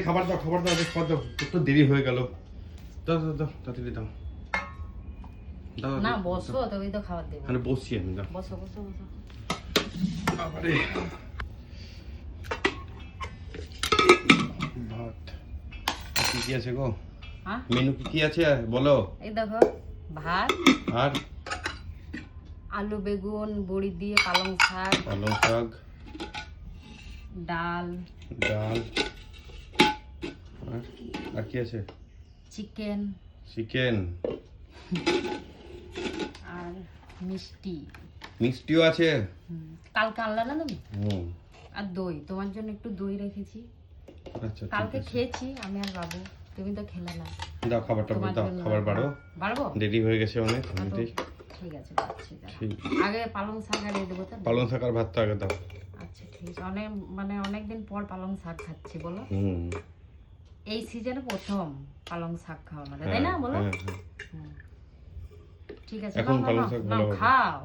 খাবার দাও খাবার দাও খাবার দাও, তো দেরি হয়ে গেল। দাও দাও দাও তাড়াতাড়ি দাও দাও না বসো, তবেই তো খাবার দেবো। মানে বসছি আমি, দাও। বসো বসো বসো। আরে ভাত কি কি আছে গো? হ্যাঁ মেনু কি কি আছে বলো? এই দেখো ভাত আর আলু বেগুন বড়ি দিয়ে পালং শাক, পালং শাক, ডাল, ডাল, আর কি আছে? চিকেন চিকেন আর মিষ্টি। মিষ্টিও আছে। কালকে আনলা না তুমি? হুম আর দই, তোমার জন্য একটু দই রেখেছি। আচ্ছা কালকে খেয়েছি আমি আর বাবু, তুমি তো খেলে না। দাও খাবারটা দাও, খাবার বাড়ো, বাড়বো? দেরি হয়ে গেছে অনেক এমনিতেই। ঠিক আছে বাড়ছি, আগে পালং শাক আর এই দেবো তো। পালং শাক আর ভাতটা আগে দাও। আচ্ছা ঠিক আছে, অনেকদিন পর পালং শাক খাচ্ছি বলো। এই সিজনে প্রথম পালং শাক খাওয়া মানে, তাই না বলো? ঠিক আছে এখন পালং শাক ভালো খাও।